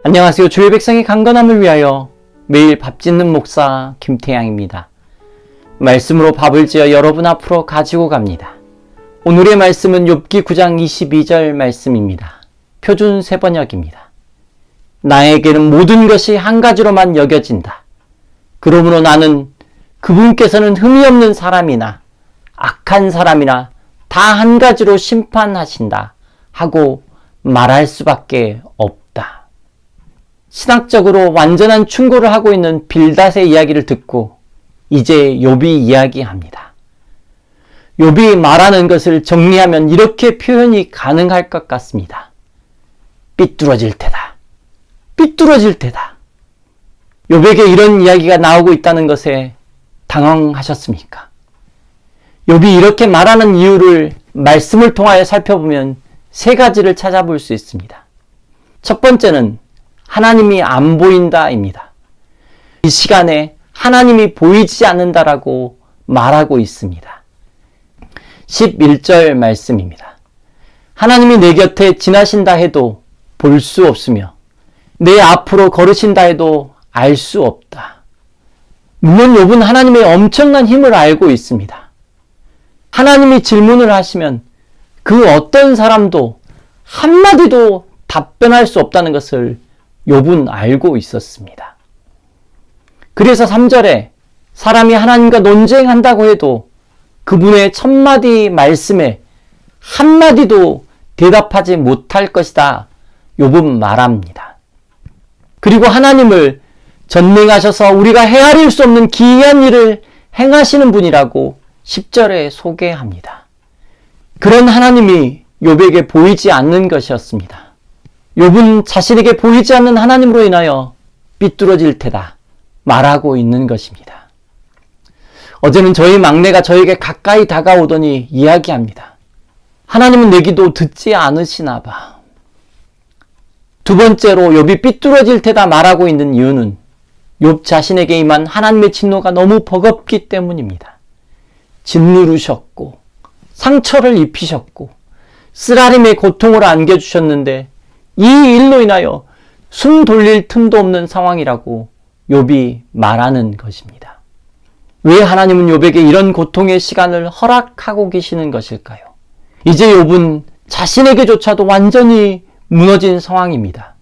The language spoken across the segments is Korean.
안녕하세요. 주의 백성의 강건함을 위하여 매일 밥 짓는 목사 김태양입니다. 말씀으로 밥을 지어 여러분 앞으로 가지고 갑니다. 오늘의 말씀은 욥기 9장 22절 말씀입니다. 표준 세번역입니다. 나에게는 모든 것이 한 가지로만 여겨진다. 그러므로 나는 그분께서는 흠이 없는 사람이나 악한 사람이나 다 한 가지로 심판하신다 하고 말할 수밖에 없다. 신학적으로 완전한 충고를 하고 있는 빌닷의 이야기를 듣고 이제 욥이 이야기합니다. 욥이 말하는 것을 정리하면 이렇게 표현이 가능할 것 같습니다. 삐뚤어질 테다. 삐뚤어질 테다. 욥에게 이런 이야기가 나오고 있다는 것에 당황하셨습니까? 욥이 이렇게 말하는 이유를 말씀을 통하여 살펴보면 세 가지를 찾아볼 수 있습니다. 첫 번째는 하나님이 안 보인다입니다. 이 시간에 하나님이 보이지 않는다라고 말하고 있습니다. 11절 말씀입니다. 하나님이 내 곁에 지나신다 해도 볼 수 없으며 내 앞으로 걸으신다 해도 알 수 없다. 물론 욥은 하나님의 엄청난 힘을 알고 있습니다. 하나님이 질문을 하시면 그 어떤 사람도 한마디도 답변할 수 없다는 것을 욥은 알고 있었습니다. 그래서 3절에 사람이 하나님과 논쟁한다고 해도 그분의 천마디 말씀에 한마디도 대답하지 못할 것이다. 욥은 말합니다. 그리고 하나님을 전능하셔서 우리가 헤아릴 수 없는 기이한 일을 행하시는 분이라고 10절에 소개합니다. 그런 하나님이 욥에게 보이지 않는 것이었습니다. 욥은 자신에게 보이지 않는 하나님으로 인하여 삐뚤어질 테다 말하고 있는 것입니다. 어제는 저희 막내가 저에게 가까이 다가오더니 이야기합니다. 하나님은 내 기도 듣지 않으시나 봐. 두 번째로 욥이 삐뚤어질 테다 말하고 있는 이유는 욥 자신에게 임한 하나님의 진노가 너무 버겁기 때문입니다. 짓누르셨고 상처를 입히셨고 쓰라림의 고통을 안겨주셨는데 이 일로 인하여 숨 돌릴 틈도 없는 상황이라고 욥이 말하는 것입니다. 왜 하나님은 욥에게 이런 고통의 시간을 허락하고 계시는 것일까요? 이제 욥은 자신에게조차도 완전히 무너진 상황입니다.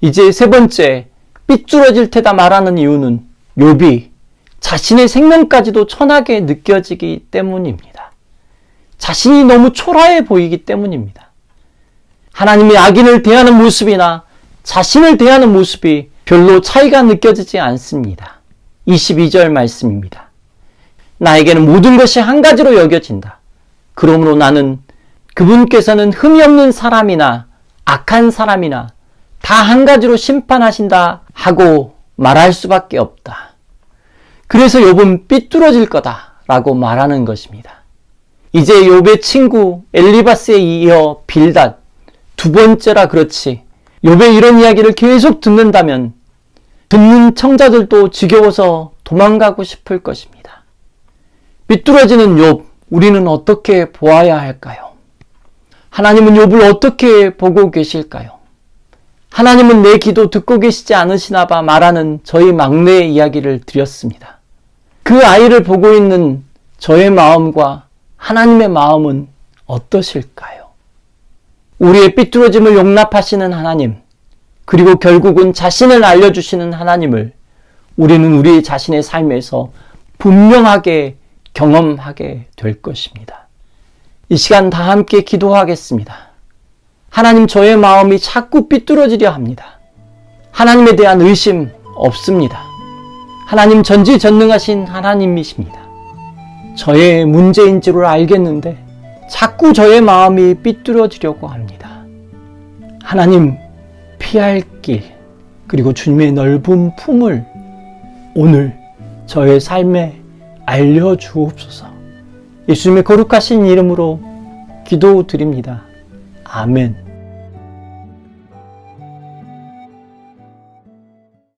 이제 세 번째, 삐뚤어질 테다 말하는 이유는 욥이 자신의 생명까지도 천하게 느껴지기 때문입니다. 자신이 너무 초라해 보이기 때문입니다. 하나님이 악인을 대하는 모습이나 자신을 대하는 모습이 별로 차이가 느껴지지 않습니다. 22절 말씀입니다. 나에게는 모든 것이 한 가지로 여겨진다. 그러므로 나는 그분께서는 흠이 없는 사람이나 악한 사람이나 다 한 가지로 심판하신다 하고 말할 수밖에 없다. 그래서 욥은 삐뚤어질 거다라고 말하는 것입니다. 이제 욥의 친구 엘리바스에 이어 빌닷 두 번째라 그렇지 욥의 이런 이야기를 계속 듣는다면 듣는 청자들도 지겨워서 도망가고 싶을 것입니다. 삐뚤어지는 욥, 우리는 어떻게 보아야 할까요? 하나님은 욥을 어떻게 보고 계실까요? 하나님은 내 기도 듣고 계시지 않으시나 봐 말하는 저희 막내의 이야기를 드렸습니다. 그 아이를 보고 있는 저의 마음과 하나님의 마음은 어떠실까요? 우리의 삐뚤어짐을 용납하시는 하나님, 그리고 결국은 자신을 알려주시는 하나님을 우리는 우리 자신의 삶에서 분명하게 경험하게 될 것입니다. 이 시간 다 함께 기도하겠습니다. 하나님, 저의 마음이 자꾸 삐뚤어지려 합니다. 하나님에 대한 의심 없습니다. 하나님 전지전능하신 하나님이십니다. 저의 문제인 줄을 알겠는데 자꾸 저의 마음이 삐뚤어지려고 합니다. 하나님, 피할 길, 그리고 주님의 넓은 품을 오늘 저의 삶에 알려주옵소서. 예수님의 거룩하신 이름으로 기도드립니다. 아멘.